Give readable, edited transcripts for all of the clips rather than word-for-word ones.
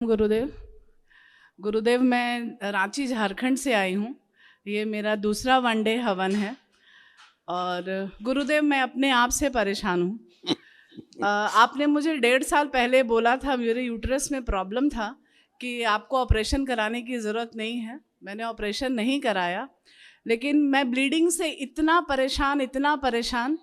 गुरुदेव। गुरुदेव, मैं रांची झारखंड से आई हूँ। ये मेरा दूसरा वनडे हवन है। और गुरुदेव, मैं अपने आप से परेशान हूँ। आपने मुझे 1.5 साल पहले बोला था, मेरे यूट्रस में प्रॉब्लम था, कि आपको ऑपरेशन कराने की ज़रूरत नहीं है। मैंने ऑपरेशन नहीं कराया, लेकिन मैं ब्लीडिंग से इतना परेशान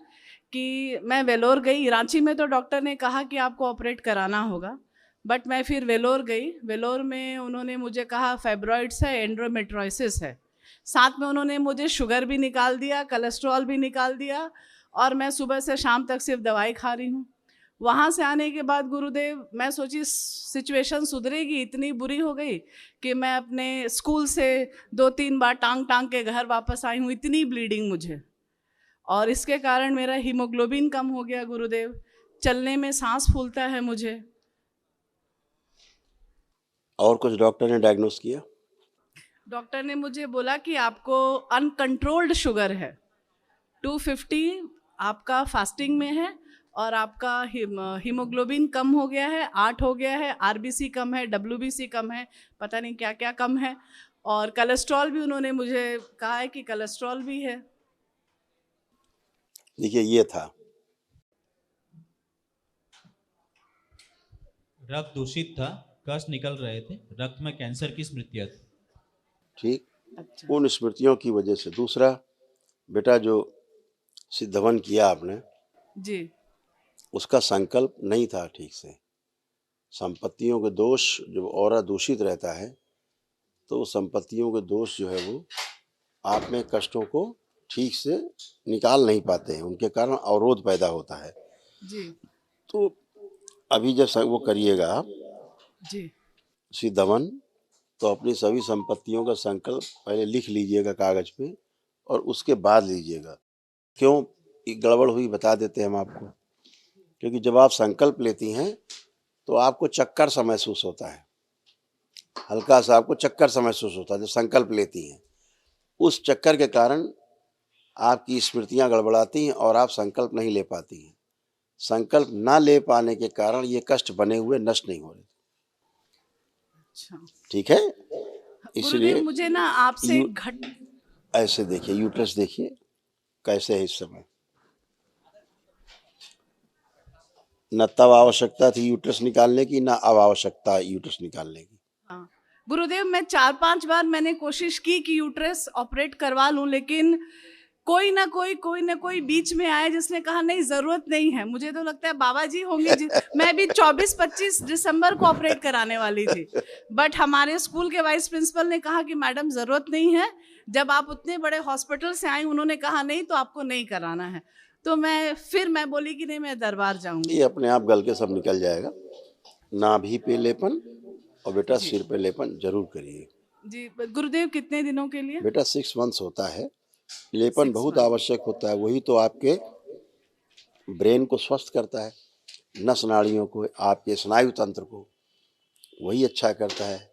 कि मैं वेलोर गई। रांची में तो डॉक्टर ने कहा कि आपको ऑपरेट कराना होगा, बट मैं फिर वेलोर गई। वेलोर में उन्होंने मुझे कहा फाइब्रॉइड्स है, एंड्रोमेट्रोसिस है। साथ में उन्होंने मुझे शुगर भी निकाल दिया, कोलेस्ट्रॉल भी निकाल दिया, और मैं सुबह से शाम तक सिर्फ दवाई खा रही हूँ। वहाँ से आने के बाद गुरुदेव, मैं सोची सिचुएशन सुधरेगी, इतनी बुरी हो गई कि मैं अपने स्कूल से 2-3 बार टांग टांग के घर वापस आई हूँ। इतनी ब्लीडिंग मुझे, और इसके कारण मेरा हीमोग्लोबिन कम हो गया गुरुदेव। चलने में सांस फूलता है मुझे। और कुछ डॉक्टर ने डायग्नोस किया? डॉक्टर ने मुझे बोला कि आपको अनकंट्रोल्ड शुगर है, 250 आपका फास्टिंग में है, और आपका हीमोग्लोबिन कम हो गया है, 8 हो गया है, आरबीसी कम है, डब्ल्यूबीसी कम है, पता नहीं क्या क्या कम है, और कोलेस्ट्रॉल भी उन्होंने मुझे कहा है कि कोलेस्ट्रॉल भी है। देखिए, ये था रक्त दूषित था, कष्ट निकल रहे थे, रक्त में कैंसर की स्मृतियां थी। ठीक। अच्छा। उन स्मृतियों की वजह से। दूसरा, बेटा जो सिद्धवन किया आपने, जी। उसका संकल्प नहीं था ठीक से। संपत्तियों के दोष, जब ऑरा दूषित रहता है तो संपत्तियों के दोष जो है वो आप में कष्टों को ठीक से निकाल नहीं पाते हैं, उनके कारण अवरोध पैदा होता है। जी। तो अभी जब वो करिएगा आप जी। सिद्धवन, तो अपनी सभी संपत्तियों का संकल्प पहले लिख लीजिएगा कागज पे, और उसके बाद लीजिएगा। क्यों गड़बड़ हुई बता देते हैं हम आपको। क्योंकि जब आप संकल्प लेती हैं तो आपको चक्कर सा महसूस होता है, हल्का सा आपको चक्कर सा महसूस होता है जब संकल्प लेती हैं। उस चक्कर के कारण आपकी स्मृतियां गड़बड़ाती हैं और आप संकल्प नहीं ले पाती हैं। संकल्प ना ले पाने के कारण ये कष्ट बने हुए नष्ट नहीं हो रहे। अच्छा ठीक है, गुरुदेव, इसलिए मुझे ना आपसे ऐसे देखिए, यूट्रस देखिए कैसे है इस समय। न तब आवश्यकता थी यूट्रस निकालने की, ना अब आवश्यकता है यूट्रस निकालने की। हाँ गुरुदेव, मैं 4-5 बार मैंने कोशिश की कि यूट्रस ऑपरेट करवा लूं, लेकिन कोई ना कोई बीच में आया जिसने कहा नहीं, जरूरत नहीं है। मुझे तो लगता है बाबा जी होंगे मैं भी 24-25 दिसंबर को ऑपरेट कराने वाली थी, बट हमारे स्कूल के वाइस प्रिंसिपल ने कहा कि मैडम जरूरत नहीं है। जब आप उतने बड़े हॉस्पिटल से आई, उन्होंने कहा नहीं तो आपको नहीं कराना है। तो मैं बोली कि नहीं, मैं दरबार जाऊंगी। ये अपने आप गल के सब निकल जाएगा। नाभि पे लेपन और बेटा सिर पे लेपन जरूर करिए। जी गुरुदेव, कितने दिनों के लिए? बेटा 6 मंथ्स होता है। लेपन 6 बहुत मंथ। आवश्यक होता है, वही तो आपके ब्रेन को स्वस्थ करता है, नस नाड़ियों को, आपके स्नायु तंत्र को वही अच्छा करता है,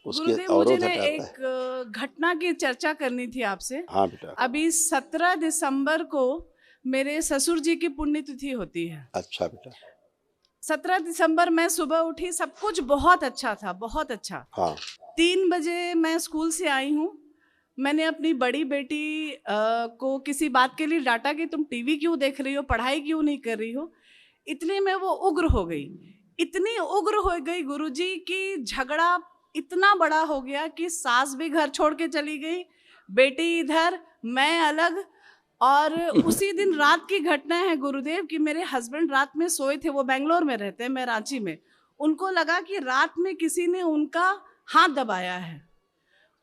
उसके गुरुदेव, मुझे अवरोध ना हटाता है। एक घटना की चर्चा करनी थी आपसे। हाँ बेटा। अभी 17 दिसंबर को मेरे ससुर जी की पुण्यतिथि होती है। अच्छा बेटा। 17 दिसंबर मैं सुबह उठी, सब कुछ बहुत अच्छा था, बहुत अच्छा। हाँ। 3 बजे मैं स्कूल से आई हूँ। मैंने अपनी बड़ी बेटी को किसी बात के लिए डांटा कि तुम टीवी क्यों देख रही हो, पढ़ाई क्यों नहीं कर रही हो। इतने में वो उग्र हो गई, इतनी उग्र हो गई गुरुजी की झगड़ा इतना बड़ा हो गया कि सास भी घर छोड़ के चली गई, बेटी इधर, मैं अलग। और उसी दिन रात की घटना है गुरुदेव कि मेरे हस्बैंड रात में सोए थे, वो बेंगलोर में रहते हैं, मैं रांची में। उनको लगा कि रात में किसी ने उनका हाथ दबाया है,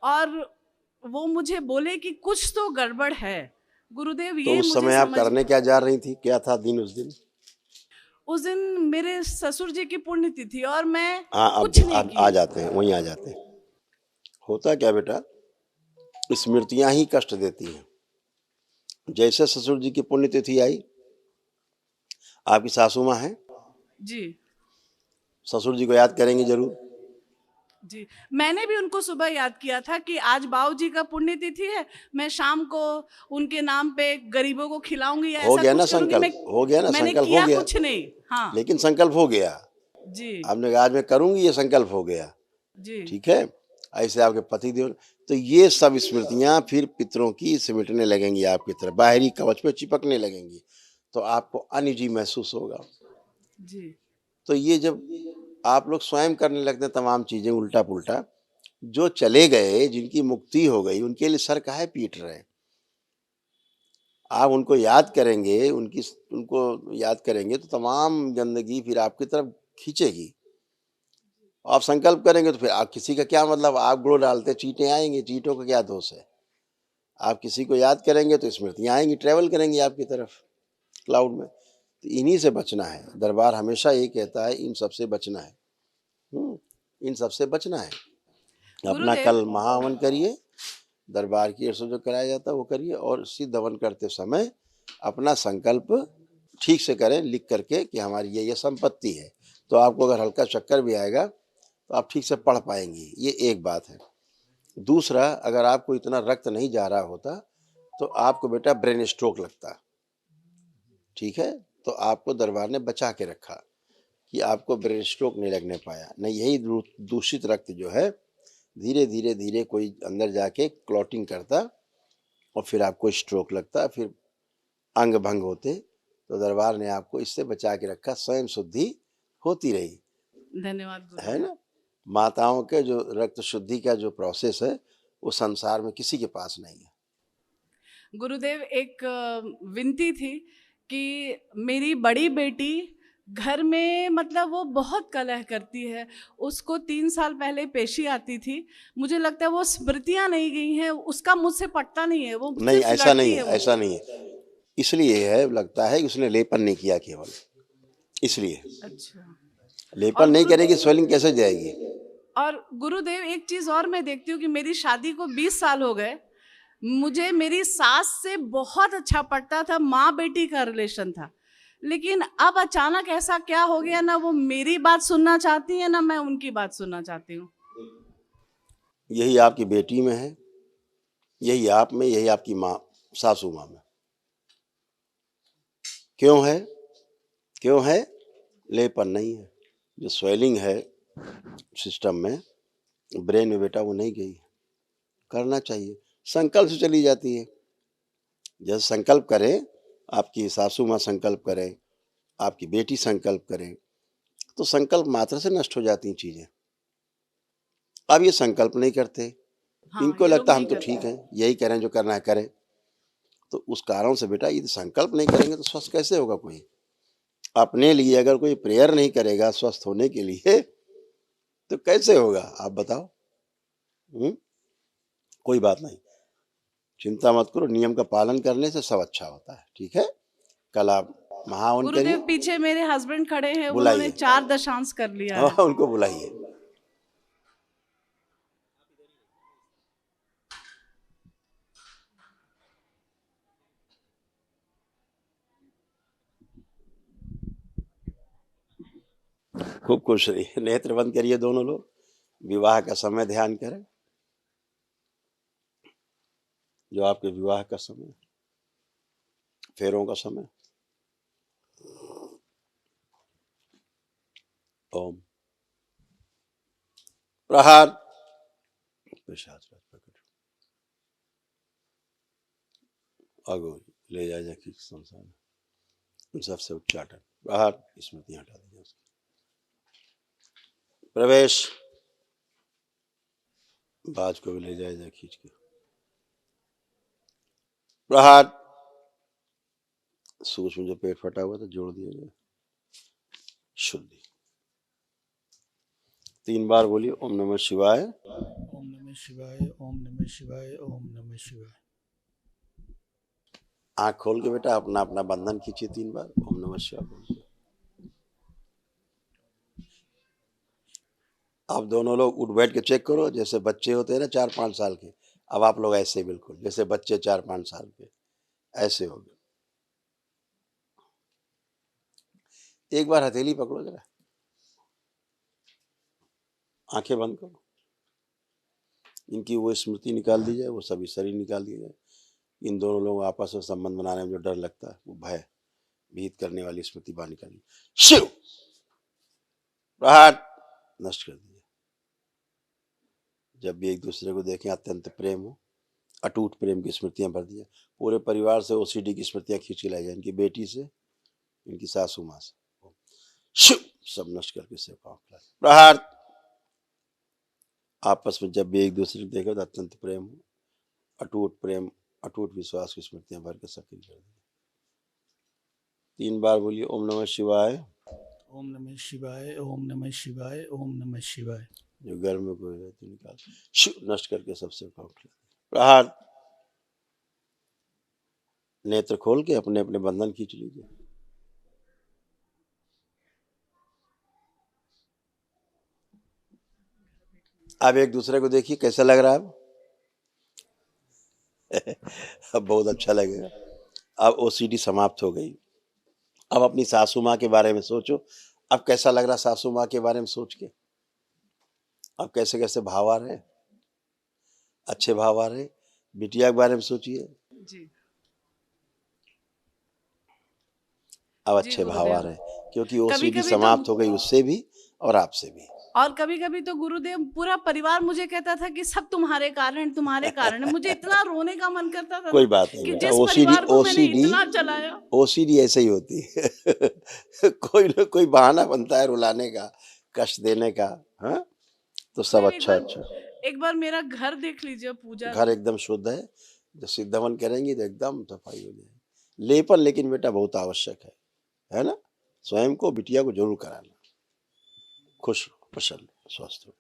और वो मुझे बोले कि कुछ तो गड़बड़ है। गुरुदेव, तो ये उस मुझे समय आप समझ, करने क्या जा रही थी, क्या था दिन उस दिन? उस दिन मेरे ससुर जी की पुण्यतिथि और मैं हाँ, अब कुछ नहीं आ की। जाते हैं, वहीं आ जाते हैं। होता क्या बेटा, स्मृतियां ही कष्ट देती हैं। जैसे ससुर जी की पुण्यतिथि आई, आपकी सासू माँ हैं, जी। ससुर जी को याद करेंगे जरूर। जी, मैंने भी उनको सुबह याद किया था कि आज बाबूजी का पुण्यतिथि है, मैं शाम को उनके नाम पे गरीबों को खिलाऊंगी या हो ऐसा गया ना कुछ करूंगी। संकल्प, हो गया ना मैंने संकल्प, हो किया गया। कुछ नहीं। हाँ लेकिन संकल्प हो गया। जी आपने कहा आज मैं करूंगी, ये संकल्प हो गया, जी ठीक है। ऐसे आपके पति देव, तो ये सब स्मृतियां फिर पितरों की सिमटने लगेंगी आपकी तरफ, बाहरी कवच पे चिपकने लगेंगी, तो आपको अनईजी महसूस होगा। जी तो ये जब आप लोग स्वयं करने लगते हैं तमाम चीजें उल्टा पुल्टा, जो चले गए, जिनकी मुक्ति हो गई, उनके लिए सर काहे पीट रहे हैं? आप उनको याद करेंगे, उनको याद करेंगे तो तमाम गंदगी फिर आपकी तरफ खींचेगी। आप संकल्प करेंगे तो फिर आप किसी का क्या मतलब, आप गुड़ डालते चींटे आएंगे, चींटों का क्या दोष है? आप किसी को याद करेंगे तो स्मृतियां आएंगी, ट्रेवल करेंगी आपकी तरफ क्लाउड में। तो इन्हीं से बचना है। दरबार हमेशा ये कहता है इन सबसे बचना है। इन सबसे बचना है। अपना गुरुदेव कल महाहवन करिए, दरबार की ओर से जो कराया जाता है वो करिए, और सिद्ध हवन करते समय अपना संकल्प ठीक से करें, लिख करके कि हमारी ये संपत्ति है। तो आपको अगर हल्का चक्कर भी आएगा तो आप ठीक से पढ़ पाएंगी। ये एक बात है। दूसरा, अगर आपको इतना रक्त नहीं जा रहा होता तो आपको बेटा ब्रेन स्ट्रोक लगता, ठीक है। तो आपको दरबार ने बचा के रखा कि आपको ब्रेन स्ट्रोक नहीं लगने पाया। नहीं, यही दूषित रक्त जो है धीरे धीरे धीरे कोई अंदर जाके क्लॉटिंग करता और फिर आपको स्ट्रोक लगता, फिर अंग भंग होते। तो दरबार ने आपको इससे बचा के रखा, स्वयं शुद्धि होती रही, धन्यवाद है गुरुदेव। ना। माताओं के जो रक्त शुद्धि का जो प्रोसेस है वो संसार में किसी के पास नहीं है। गुरुदेव एक विनती थी कि मेरी बड़ी बेटी घर में मतलब वो बहुत कलह करती है। उसको 3 साल पहले पेशी आती थी। मुझे लगता है वो स्मृतियां नहीं गई हैं, उसका मुझसे पटता नहीं है, वो नहीं, सिर्फ ऐसा नहीं लड़ती है, है वो। ऐसा नहीं है। इसलिए है, लगता है कि उसने लेपन नहीं किया केवल, इसलिए। अच्छा। लेपन और नहीं करेगी, स्वेलिंग कैसे जाएगी? और गुरुदेव एक चीज और मैं देखती हूँ कि मेरी शादी को 20 साल हो गए। मुझे मेरी सास से बहुत अच्छा पड़ता था, माँ बेटी का रिलेशन था। लेकिन अब अचानक ऐसा क्या हो गया, ना वो मेरी बात सुनना चाहती है ना मैं उनकी बात सुनना चाहती हूँ। यही आपकी बेटी में है, यही आप में, यही आपकी माँ, सासू माँ में। क्यों है? क्यों है? लेपन नहीं है। जो स्वेलिंग है सिस्टम में, ब्रेन में बेटा, वो नहीं गई। करना चाहिए, संकल्प से चली जाती है। जैसे संकल्प करें, आपकी सासू माँ संकल्प करें, आपकी बेटी संकल्प करें, तो संकल्प मात्र से नष्ट हो जाती हैं चीजें। अब ये संकल्प नहीं करते, हाँ, इनको ये लोग लगता नहीं हम तो करते। ठीक हैं, यही करें जो करना है करें। तो उस कारण से बेटा, यदि संकल्प नहीं करेंगे तो स्वस्थ कैसे होगा कोई? अपने लिए अगर कोई प्रेयर नहीं करेगा स्वस्थ होने के लिए, तो कैसे होगा आप बताओ? कोई बात नहीं, चिंता मत करो, नियम का पालन करने से सब अच्छा होता है, ठीक है। कल आप महावन गुरुदेव करिए। पीछे मेरे हस्बैंड खड़े हैं, उन्होंने बुलाइए, 4 दशांश कर लिया है। उनको बुलाइए। खूब खुश रहिए। नेत्र बंद करिए दोनों लोग, विवाह का समय ध्यान करें, जो आपके विवाह का समय, फेरों का समय। ओम प्रहार अगोरी ले जाए कि संसार में, इन सबसे उच्चाटन प्रहार, स्मृति हटा दीजिए उसकी। प्रवेश, बाज को भी ले जाए खींच के। प्रहार, सूक्ष्म जो पेट फटा हुआ था जोड़ दिया जाए। शुद्धि। 3 बार बोलिए ओम नमः शिवाय। ओम नमः शिवाय, ओम नमः शिवाय, ओम नमः शिवाय। आंख खोल के बेटा अपना अपना बंधन खींचिए 3 बार, ओम नमः शिवाय बोलिए। आप दोनों लोग उठ बैठ के चेक करो, जैसे बच्चे होते हैं ना 4-5 साल के, अब आप लोग ऐसे बिल्कुल जैसे बच्चे 4-5 साल के ऐसे हो गए। एक बार हथेली पकड़ो जरा, आंखें बंद करो, इनकी वो स्मृति निकाल दी जाए, वो सभी शरीर निकाल दिया जाए। इन दोनों लोगों आपस में संबंध बनाने में जो डर लगता है, वो भय भीत करने वाली स्मृति बाहर निकाली। शिव प्रहार, नष्ट कर दिया। जब भी एक दूसरे को देखें अत्यंत प्रेम हो, अटूट प्रेम की स्मृतियां भर दिया। पूरे परिवार से ओसीडी की स्मृतियां खींच के लाई जाए, इनकी बेटी से, इनकी सासू माँ से, शुभ, सब नष्ट करके से प्रहार। आपस में जब भी एक दूसरे को देखे तो अत्यंत प्रेम हो, अटूट प्रेम, अटूट विश्वास की स्मृतियां भर के सक्रिय कर दी। 3 बार बोलिए ओम नमः शिवाय। ओम नमः शिवाय, ओम नमः शिवाय, ओम नमः शिवाय। जो घर में कोई रहते निकाल, शु, नष्ट करके सबसे प्रहार। नेत्र खोल के अपने अपने बंधन खींच लीजिए। अब एक दूसरे को देखिए कैसा लग रहा है अब बहुत अच्छा लगेगा। अब ओसीडी समाप्त हो गई। अब अपनी सासू माँ के बारे में सोचो। अब कैसा लग रहा सासू माँ के बारे में सोच के? अब कैसे कैसे भाव आ रहे हैं? अच्छे भाव आ रहे हैं। बिटिया के बारे में सोचिए, जी अब जी अच्छे भाव आ गुरुदेव। रहे हैं, क्योंकि कभी ओसीडी कभी समाप्त हो तो गई उससे भी और आपसे भी। और कभी कभी तो गुरुदेव पूरा परिवार मुझे कहता था कि सब तुम्हारे कारण है। मुझे इतना रोने का मन करता था कोई ना बात नहीं कि बेटा, जिस ओसीडी परिवार को मैंने ओसीडी इतना चलाया। ओसीडी ऐसे ही होती है कोई ना कोई बहाना बनता है रुलाने का, कष्ट देने का। हाँ, तो सब गुरुदेव अच्छा अच्छा। एक बार मेरा घर देख लीजिए पूजा घर एकदम शुद्ध है। जब सिद्धवन करेंगी तो एकदम सफाई हो जाएगी। लेपन लेकिन बेटा बहुत आवश्यक है ना? स्वयं को, बिटिया को जरूर कराना। खुश, प्रसन्न, स्वस्थ हो।